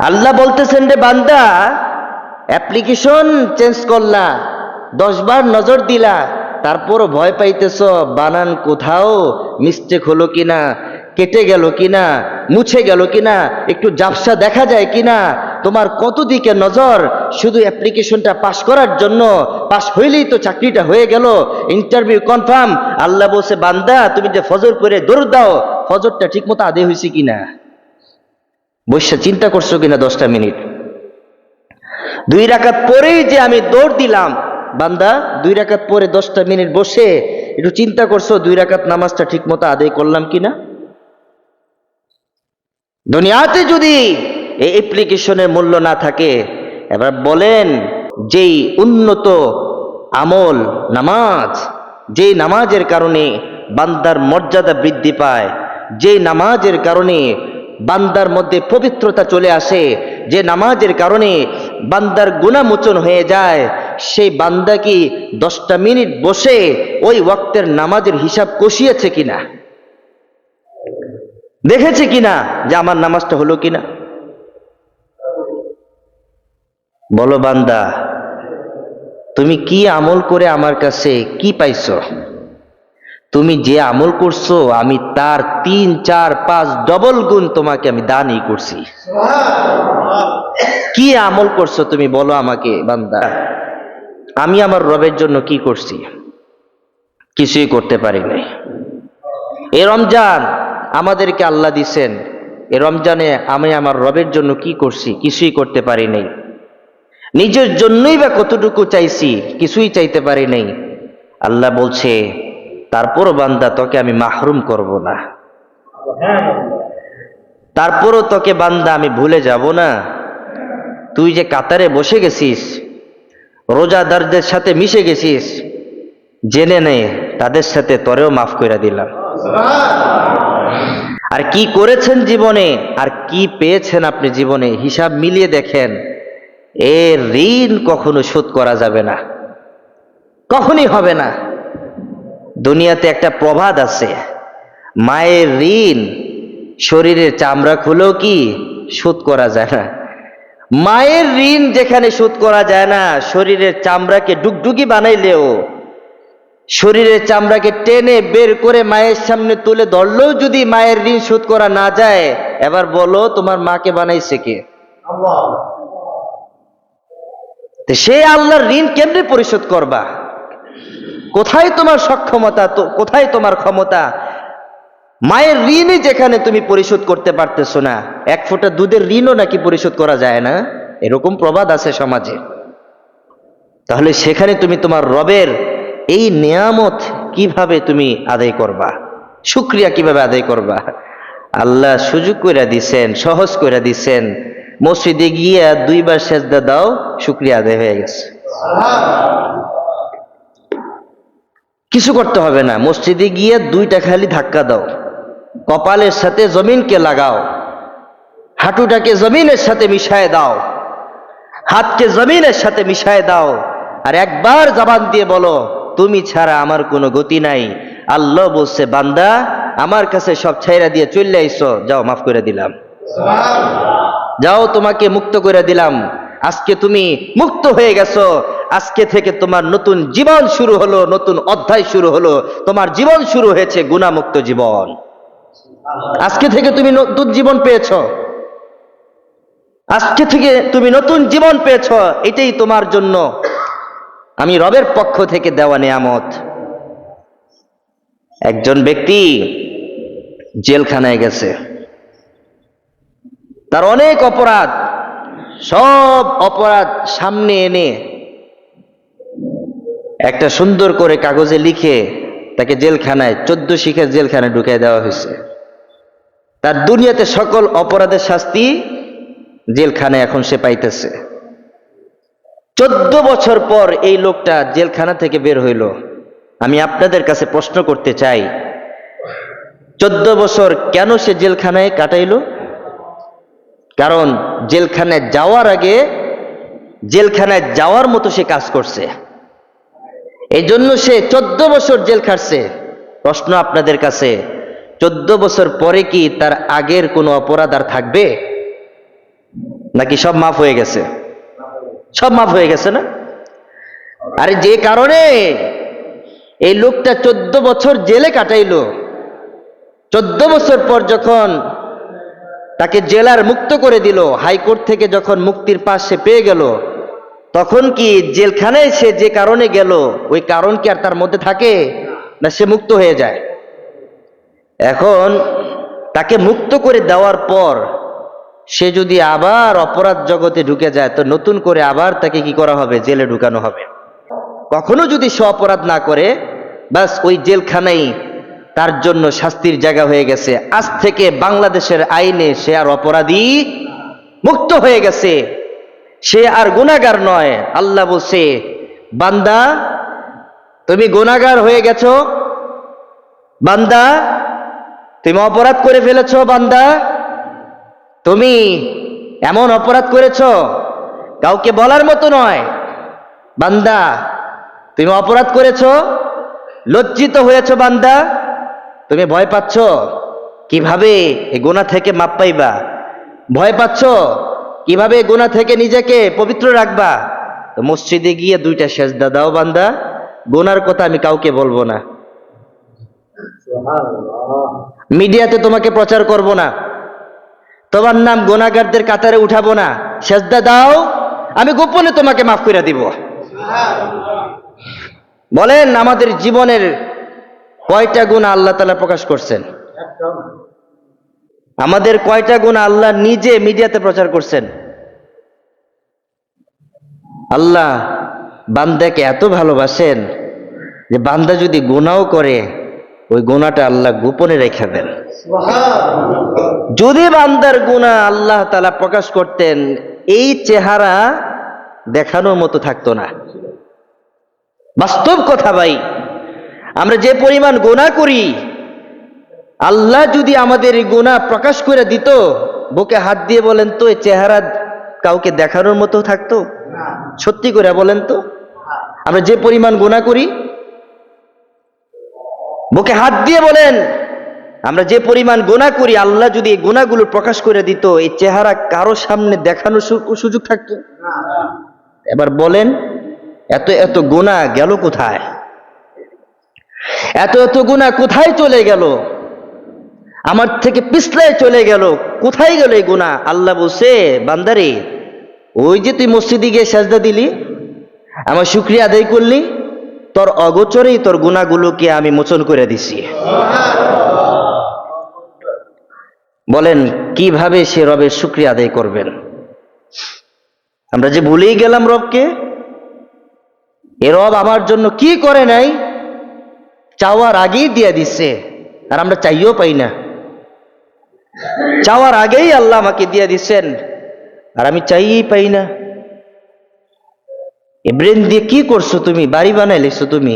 আল্লাহ বলতেছেন, রে বান্দা, অ্যাপ্লিকেশন চেঞ্জ করলা, 10 বার নজর দিলা, তারপরও ভয় পাইতেছ বানান কোথাও মিস্টেক হলো কিনা, কেটে গেল কিনা, মুছে গেল কিনা, একটু ঝাপসা দেখা যায় কিনা। তোমার কত দিকে নজর, শুধু অ্যাপ্লিকেশনটা পাশ করার জন্য। পাশ হইলেই তো চাকরিটা হয়ে গেল, ইন্টারভিউ কনফার্ম। আল্লাহ বলছে, বান্দা তুমি যে ফজর করে দৌড় দাও, ফজরটা ঠিক মতো আদায় হয়েছে কিনা, বসে চিন্তা করছো কিনা 10টা মিনিট। 2 রাকাত পরেই যে আমি দৌড় দিলাম, বান্দা 2 রাকাত পরে 10টা মিনিট বসে একটু চিন্তা করছো 2 রাকাত নামাজটা ঠিক মতো আদায় করলাম কিনা। দুনিয়াতে যদি এই অ্যাপ্লিকেশনের মূল্য না থাকে, এবার বলেন যেই উন্নত আমল নামাজ, যেই নামাজের কারণে বান্দার মর্যাদা বৃদ্ধি পায়, যেই নামাজের কারণে বান্দার মধ্যে পবিত্রতা চলে আসে, যে নামাজের কারণে বান্দার গুনাহমোচন হয়ে যায়, সেই বান্দা কি 10টা মিনিট বসে ওই ওয়াক্তের নামাজের হিসাব কষিয়েছে কিনা, দেখেছে কিনা যে আমার নামাজটা হলো কিনা? বলো বান্দা, তুমি কি আমল করে আমার কাছে কি পাইছো? তুমি যে আমল করছো আমি তার 3, 4, 5 ডবল গুণ তোমাকে আমি দানই করছি। কি আমল করছো তুমি বলো আমাকে বান্দা। আমি আমার রবের জন্য কি করছি? কিছুই করতে পারি নাই। এই রমজান আমাদেরকে আল্লাহ দিছেন, এই রমজানে আমি আমার রবের জন্য কি করছি? কিছুই করতে পারি নাই। নিজের জন্যই বা কতটুকু চাইছি? কিছুই চাইতে পারি নাই। আল্লাহ বলছে, তারপরও বান্দা তোকে আমি মাহরুম করব না, তারপরও তোকে বান্দা আমি ভুলে যাব না। তুই যে কাতারে বসে গেছিস, রোজাদারদের সাথে মিশে গেছিস, জেনে নে তাদের সাথে তোরেও মাফ করে দিলাম। আর কি করেছেন জীবনে, আর কি পেয়েছেন আপনি জীবনে, হিসাব মিলিয়ে দেখেন। এর ঋণ কখনো শোধ করা যাবে না, কখনই হবে না। দুনিয়াতে একটা প্রবাদ আছে, মায়ের ঋণ শরীরের চামড়া খুলেও কি শোধ করা যায় না। মায়ের ঋণ যেখানে শোধ করা যায় না, শরীরের চামড়াকে ডুগডুগি বানাইলেও, শরীরের চামড়াকে টেনে বের করে মায়ের সামনে তুলে ধরলেও যদি মায়ের ঋণ শোধ করা না যায়, এবার বলো তোমার মাকে বানাইছে কে? আল্লাহ। সে আল্লাহর ঋণ কেমনে পরিশোধ করবা? কোথায় তোমার সক্ষমতা, কোথায় তোমার ক্ষমতা? মায়ের ঋণই যেখানে তুমি পরিশোধ করতে পারতেছো না, 1 ফোঁটা দুধের ঋণও নাকি পরিশোধ করা যায় না, এরকম প্রবাদ আছে সমাজে। তাহলে সেখানে তুমি তোমার রবের এই নিয়ামত কিভাবে তুমি আদায় করবা? শুকরিয়া কিভাবে আদায় করবা? আল্লাহ সুযোগ করে দিছেন, সহজ করে দিছেন। মসজিদে গিয়ে 2 বার সেজদা দাও, শুকরিয়া আদায় হয়ে গেছে। কিছু করতে হবে না, মসজিদে গিয়ে 2টা খালি ধাক্কা দাও, কপালের সাথে জমিনকে লাগাও, হাঁটুটাকে জমিনের সাথে মিশায় দাও, হাতকে জমিনের সাথে মিশায় দাও, আর একবার জবান দিয়ে বলো, তুমি ছাড়া আমার কোনো গতি নাই। আল্লাহ বলছে, বান্দা আমার কাছে সব ছাইরা দিয়ে চলে আইছো, যাও মাফ করে দিলাম, যাও তোমাকে মুক্ত করে দিলাম। আজকে তুমি মুক্ত হয়ে গেছো, আজকে থেকে তোমার নতুন জীবন শুরু হলো, নতুন অধ্যায় শুরু হলো। তোমার জীবন শুরু হয়েছে গুনাহমুক্ত জীবন। আজকে থেকে তুমি নতুন জীবন পেয়েছো, আজকে থেকে তুমি নতুন জীবন পেয়েছো। এটাই তোমার জন্য আমি রবের পক্ষ থেকে দেওয়া নিয়ামত। একজন ব্যক্তি জেলখানায় গেছে, তার অনেক অপরাধ, সব অপরাধ সামনে এনে একটা সুন্দর করে কাগজে লিখে তাকে জেলখানায় 14 শিখের জেলখানায় ঢুকিয়ে দেওয়া হয়েছে। তার দুনিয়াতে সকল অপরাধের শাস্তি জেলখানায় এখন সে পাইতেছে। 14 বছর পর এই লোকটা জেলখানা থেকে বের হইল। আমি আপনাদের কাছে প্রশ্ন করতে চাই, 14 বছর কেন সে জেলখানায় কাটাইলো? কারণ জেলখানায় যাওয়ার আগে জেলখানায় যাওয়ার মতো সে কাজ করছে, এই জন্য সে 14 বছর জেল খাটছে। প্রশ্ন আপনাদের কাছে, 14 বছর পরে কি তার আগের কোনো অপরাধ আর থাকবে? নাকি সব মাফ হয়ে গেছে? সব মাফ হয়ে গেছে না? আরে যে কারণে এই লোকটা 14 বছর জেলে কাটাইলো, 14 বছর পর যখন তাকে জেলার মুক্ত করে দিল, হাইকোর্ট থেকে যখন মুক্তির পাশ সে পেয়ে গেল, তখন কি জেলখানায় সে যে কারণে গেল ওই কারণ কি আর তার মধ্যে থাকে? না, সে মুক্ত হয়ে যায়। এখন তাকে মুক্ত করে দেওয়ার পর সে যদি আবার অপরাধ জগতে ঢুকে যায়, তো নতুন করে আবার তাকে কি করা হবে? জেলে ঢুকানো হবে। কখনো যদি সে অপরাধ না করে, বাস ওই জেলখানাই তার জন্য শাস্তির জায়গা হয়ে গেছে। আজ থেকে বাংলাদেশের আইনে সে আর অপরাধী, মুক্ত হয়ে গেছে, সে আর গুনাহগার নয়। আল্লাহ বলছে, বান্দা তুমি গুনাহগার হয়ে গেছো, বান্দা তুমি অপরাধ করে ফেলেছো, বান্দা তুমি এমন অপরাধ করেছো কাউকে বলার মতো নয়। বান্দা তুমি অপরাধ করেছো, লজ্জিত হয়েছো, বান্দা তুমি ভয় পাচ্ছ কিভাবে এই গুনাহ থেকে মাপ পাইবা, ভয় পাচ্ছ কিভাবে গুনাহ থেকে নিজেকে পবিত্র রাখবা, তো মসজিদে গিয়ে 2টা সেজদা দাও বান্দা, গুনার কথা আমি কাউকে বলবো না, মিডিয়াতে তোমাকে প্রচার করব না, তোমার নাম গুনাহগারদের কাতারে উঠাবো না, সেজদা দাও, আমি গোপনে তোমাকে মাফ করে দিব। বলেন আমাদের জীবনের কয়টা গুনাহ আল্লাহ তাআলা প্রকাশ করছেন? আমাদের কয়টা গুনাহ আল্লাহ নিজে মিডিয়াতে প্রচার করছেন? আল্লাহ বান্দাকে এত ভালোবাসেন যে বান্দা যদি গুনাহও করে ওই গুনাহটা আল্লাহ গোপনে রেখে দেন। যদি বান্দার গুনাহ আল্লাহ তাআলা প্রকাশ করতেন, এই চেহারা দেখানোর মতো থাকতো না। বাস্তব কথা ভাই, আমরা যে পরিমাণ গুনাহ করি, আল্লাহ যদি আমাদের এই গুনাহ প্রকাশ করে দিত, বুকে হাত দিয়ে বলেন তো এই চেহারা কাউকে দেখানোর মতো থাকতো? সত্যি করে বলেন তো, আমরা যে পরিমাণ গুনাহ করি, বুকে হাত দিয়ে বলেন, আমরা যে পরিমাণ গুনাহ করি, আল্লাহ যদি এই গুনাহগুলো প্রকাশ করে দিত, এই চেহারা কারো সামনে দেখানোর সুযোগ থাকতো? এবার বলেন এত এত গুনাহ গেল কোথায়? এত এত গুনাহ কোথায় চলে গেল? আমার থেকে পিছলায় চলে গেল, কোথায় গেল এই গুনাহ? আল্লাহ বলছে, বান্দারে ওই যে তুই মসজিদে গিয়ে সেজদা দিলি, আমার শুকরিয়া আদায় করলি, তোর অগোচরেই তোর গুনাহগুলোকে আমি মোচন করে দিছি। বলেন কিভাবে সে রবের শুকরিয়া আদায় করবেন? আমরা যে ভুলেই গেলাম রবকে। এ রব আমার জন্য কি করে নাই, চাওয়ার আগেই দিয়ে দিচ্ছে, আর আমরা চাইও পাই না। চাওয়ার আগেই আল্লাহ আমাকে দিয়ে দিচ্ছেন, আর আমি চাইই পাই না। এ ব্রেন দিয়ে কি করছো তুমি? বাড়ি বানাই লাইছো, তুমি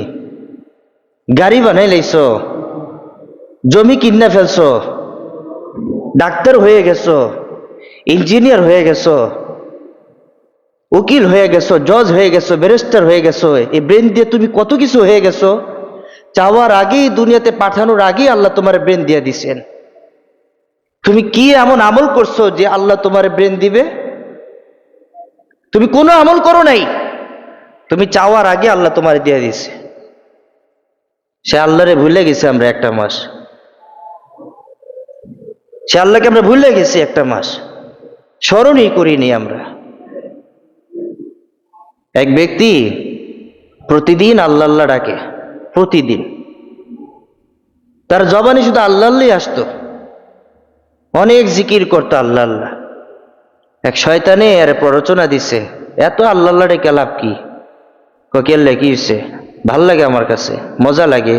গাড়ি বানাই লাইছো, জমি কিনে ফেলছো, ডাক্তার হয়ে গেছো, ইঞ্জিনিয়ার হয়ে গেছো, উকিল হয়ে গেছো, জজ হয়ে গেছো, ব্যারিস্টার হয়ে গেছো। এই ব্রেন দিয়ে তুমি কত কিছু হয়ে গেছো। চাওয়ার আগেই, দুনিয়াতে পাঠানোর আগেই আল্লাহ তোমার ব্রেন দিয়ে দিছেন। তুমি কি এমন আমল করছো যে আল্লাহ তোমার ব্রেন দিবে? তুমি কোনো আমল করো নাই, তুমি চাওয়ার আগে আল্লাহ তোমার দিয়ে দিছে। সে আল্লাহরে ভুলে গেছে আমরা একটা মাস, সে আল্লাহকে আমরা ভুলে গেছি একটা মাস, স্মরণই করিনি আমরা। এক ব্যক্তি প্রতিদিন আল্লাহ আল্লাহ ডাকে, প্রতিদিন তার জবানে শুধু আল্লাহ আল্লাহই আসতো, অনেক জিকির করতো আল্লাহ আল্লাহ। এক শয়তানে এর প্ররোচনা দিছে, এত আল্লাহ আল্লাহ ডেকে লাভ কি? কেলে কি হয়েছে? ভাল লাগে আমার কাছে, মজা লাগে,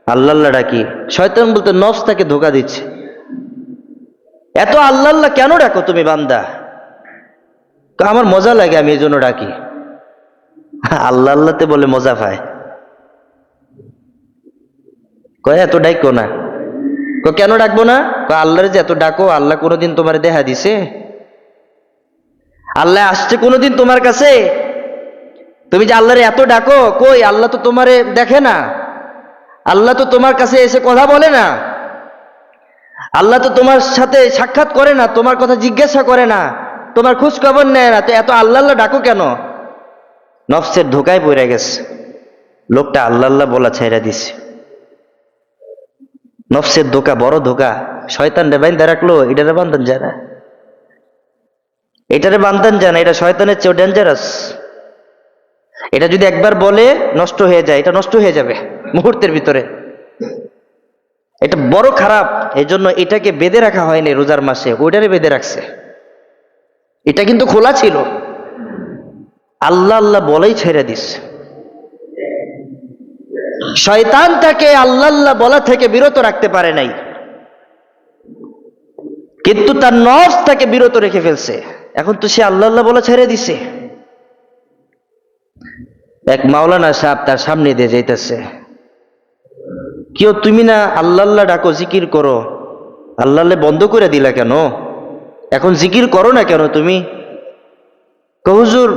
আল্লাহ আল্লাহ ডাকি। শয়তান বলতে নফস তাকে ধোকা দিচ্ছে। এত আল্লাহ আল্লাহ কেন ডাকো তুমি বান্দা? আমার মজা লাগে, আমি এই জন্য ডাকি। আল্লাহ আল্লাহতে বলে মজা পায়, কয় এত ডাকো না। কেন ডাকবো না? আল্লাহর যে এত ডাকো, আল্লাহ কোনোদিন তোমার দেখা দিছে? আল্লাহ আসছে কোনোদিন তোমার কাছে? তুমি যে আল্লাহরে এত ডাকো, কই আল্লাহ তো তোমারে দেখে না, আল্লাহ তো তোমার কাছে এসে কথা বলে না, আল্লাহ তো তোমার সাথে সাক্ষাৎ করে না, তোমার কথা জিজ্ঞাসা করে না, তোমার খোঁজ খবর নেয় না, তো এত আল্লাহ আল্লাহ ডাকো কেন? নফসের ধোকায় পড়ে গেছে, লোকটা আল্লাহ আল্লাহ বলা ছেড়ে দিছে। নফসের ধোকা বড় ধোকা, শয়তান রে বাইন্দা রাখলো, এটারে বান্ধন যায় না, এটারে বান্ধন যায় না, এটা শয়তানের চেয়েও ডেঞ্জারাস। এটা যদি একবার বলে নষ্ট হয়ে যায়, এটা নষ্ট হয়ে যাবে মুহূর্তের ভিতরে, এটা বড় খারাপ। এই জন্য এটাকে বেঁধে রাখা হয়নি রোজার মাসে, ওইটারে বেঁধে রাখছে। এটা কিন্তু খোলা ছিল, আল্লাহ আল্লাহ বলেই ছেড়ে দিস। শয়তান তাকে আল্লাহ আল্লাহ বলা থেকে বিরত রাখতে পারে নাই, কিন্তু তার নফস তাকে বিরত রেখে ফেলছে। এখন তো সে আল্লাহ আল্লাহ বলা ছেড়ে দিছে। এক মাওলানা সাহেব তার সামনে দিয়ে যাইতেছে, কেউ তুমি না আল্লাহ আল্লাহ ডাকো, জিকির করো, আল্লাহ আল্লাহ বন্ধ করে দিলা কেন? এখন জিকির করো না কেন তুমি? হুজুর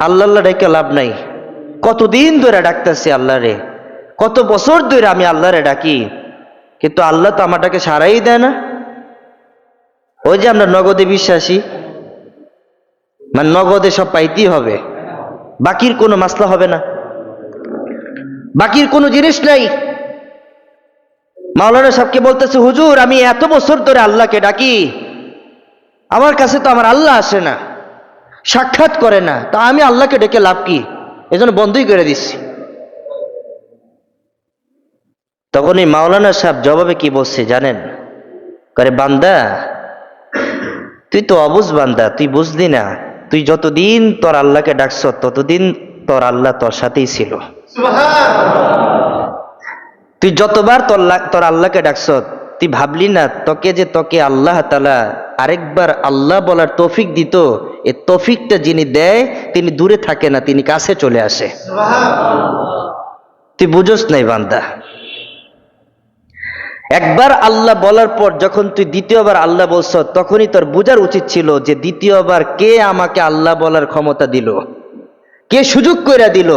আল্লাহ আল্লাহ ডাকে লাভ নাই, কতদিন ধরে ডাকতেছি আল্লাহ রে, কত বছর ধরে আমি আল্লাহ রে ডাকি, কিন্তু আল্লাহ তো আমারটাকে সারাই দেয় না। ওই যে আমরা নগদে বিশ্বাসী, মানে নগদে সব পাইতেই হবে, বাকির কোনো মাসলা হবে না, বাকির কোনো জিনিস নাই। মাওলানা সাহেবকে বলতেছে, হুজুর আমি এত বছর ধরে আল্লাহকে ডাকি, আমার কাছে তো আমার আল্লাহ আসে না, সাক্ষাৎ করে না, তা আমি আল্লাহকে ডেকে লাভ কি? এজন্য বন্ধই করে দিচ্ছি। তখন এই মাওলানা সাহেব জবাবে কি বলছে জানেন? করে, বান্দা তুই তো অবুঝ বান্দা, তুই বুঝলি না, তুই যতদিন তোর আল্লাহকে ডাকছ ততদিন তোর আল্লাহ তোর সাথেই ছিল। তুই যতবার তোর আল্লাহকে ডাকছ, তুই ভাবলি না তোকে আল্লাহ তাআলা আরেকবার আল্লাহ বলার তৌফিক দিত। এই তৌফিকটা যিনি দেয় তিনি দূরে থাকে না, তিনি কাছে চলে আসে। তুই বুঝোস নাই বান্দা। একবার আল্লাহ বলার পর যখন তুই দ্বিতীয়বার আল্লাহ বলছ, তখনই তোর বোঝার উচিত ছিল যে দ্বিতীয়বার কে আমাকে আল্লাহ বলার ক্ষমতা দিল, কে সুযোগ করে দিল,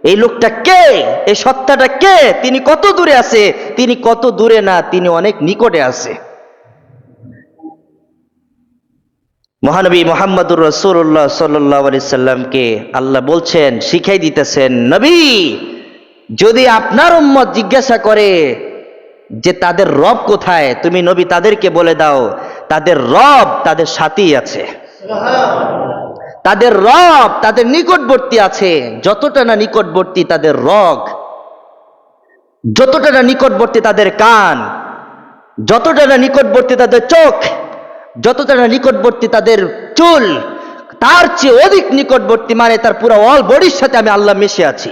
এই লোকটা কে, এই সত্তাটা কে, তিনি কত দূরে আছে? তিনি কত দূরে না, তিনি অনেক নিকটে আছে। মহানবী মুহাম্মদুর রাসূলুল্লাহ সাল্লাল্লাহু আলাইহি সাল্লামকে আল্লাহ বলছেন, শিখাই দিতেছেন, নবী যদি আপনার উম্মত জিজ্ঞাসা করে যে তাদের রব কোথায়, তুমি নবী তাদেরকে বলে দাও তাদের রব তাদের সাথেই আছে, তাদের রব তাদের নিকটবর্তী আছে। যতটা না নিকটবর্তী তাদের রগ, যতটা না নিকটবর্তী তাদের কান, যতটা না নিকটবর্তী তাদের চোখ, যতটা না নিকটবর্তী তাদের চুল, তার চেয়ে অধিক নিকটবর্তী, মানে তার পুরো অল বডির সাথে আমি আল্লাহ মিশে আছি।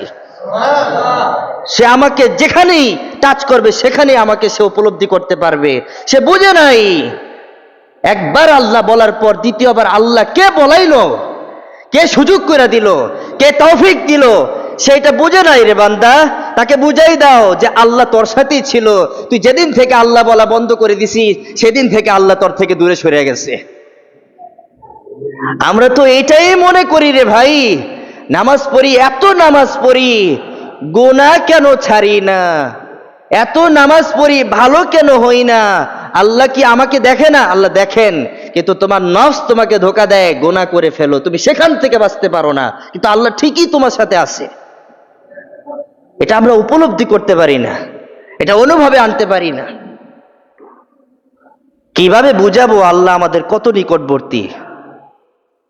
সে আমাকে যেখানেই টাচ করবে সেখানেই আমাকে সে উপলব্ধি করতে পারবে। সে বুঝে নাই একবার আল্লাহ বলার পর দ্বিতীয়বার আল্লাহ কে বলাইলো, কে সুযোগ করে দিল, কে তৌফিক দিল, সেইটা বুঝে নাই রে বান্দা। তাকে বুঝাই দাও যে আল্লাহ তোর সাথেই ছিল, তুই যেদিন থেকে আল্লাহ বলা বন্ধ করে দিছিস সেদিন থেকে আল্লাহ তোর থেকে দূরে সরে গেছে। আমরা তো এটাই মনে করি রে ভাই, নামাজ পড়ি, এত নামাজ পড়ি, গুনাহ কেন ছাড়ি না, এত নামাজ পড়ি, ভালো কেন হই না, আল্লাহ কি আমাকে দেখে না? আল্লাহ দেখেন, কিন্তু তোমার নফস তোমাকে ধোকা দেয়, গুনাহ করে ফেলো, তুমি সেখান থেকে বাঁচতে পারো না, কিন্তু আল্লাহ ঠিকই তোমার সাথে আছে। এটা আমরা উপলব্ধি করতে পারি না, এটা অনুভবে আনতে পারি না। কিভাবে বুঝাবো আল্লাহ আমাদের কত নিকটবর্তী?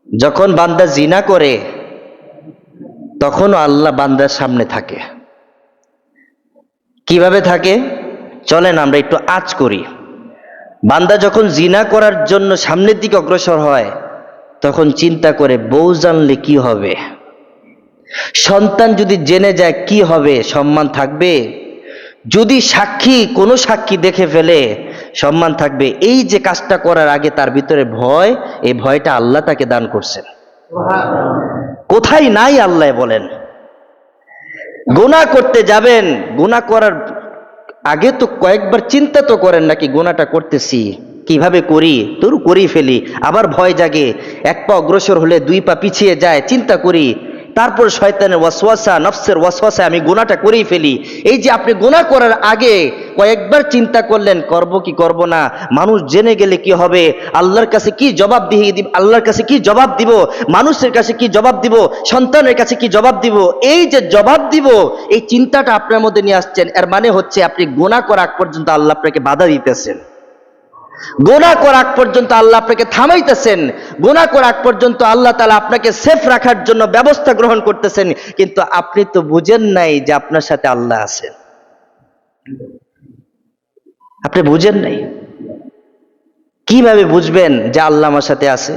যখন বান্দা জিনা করে তখনও আল্লাহ বান্দার সামনে থাকে। কিভাবে থাকে চলেন আমরা একটু আঁচ করি। বান্দা যখন জিনা করার জন্য সামনের দিকে অগ্রসর হয় তখন চিন্তা করে, বউ জানলে কি হবে, সন্তান যদি জেনে যায় কি হবে, সম্মান থাকবে, যদি কোনো সাক্ষী দেখে ফেলে সম্মান থাকবে। এই যে কাজটা করার আগে তার ভিতরে ভয়, এই ভয়টা আল্লাহ তাকে দান করছেন। কোথায় নাই আল্লাহ বলেন? গুনাহ করতে যাবেন, গুনাহ করার আগে তো কয়েকবার চিন্তা তো করেন নাকি গুনাহটা করতেছি কিভাবে করি, তোর করেই ফেলি, আবার ভয় জাগে, এক পা অগ্রসর হলে দুই পা পিছিয়ে যায়, চিন্তা করি তারপর শয়তানের ওয়াসওয়াসা, নফসের ওয়াসওয়াসা আমি গুনাহটা করেই ফেলি। এই যে আপনি গুনাহ করার আগে কয়েকবার চিন্তা করলেন করব কি করব না, মানুষ জেনে গেলে কি হবে, আল্লাহর কাছে কি জবাব দিয়ে দিব, আল্লাহর কাছে কি জবাব দিব, মানুষের কাছে কি জবাব দিব, সন্তানের কাছে কি জবাব দিব, এই যে জবাব দিব এই চিন্তাটা আপনার মধ্যে নিয়ে আসছেন, এর মানে হচ্ছে আপনি গুনাহ করার আগ পর্যন্ত আল্লাহ আপনাকে বাধা দিতেছেন, গুনাহ করার আগ পর্যন্ত আল্লাহ আপনাকে থামাইতেছেন, গুনাহ করার আগ পর্যন্ত আল্লাহ তাআলা আপনাকে সেফ রাখার জন্য ব্যবস্থা গ্রহণ করতেছেন। কিন্তু আপনি তো বুঝেন নাই যে আপনার সাথে আল্লাহ আছেন, আপনি বুঝেন নাই। কিভাবে বুঝবেন যে আল্লাহ আমার সাথে আছে?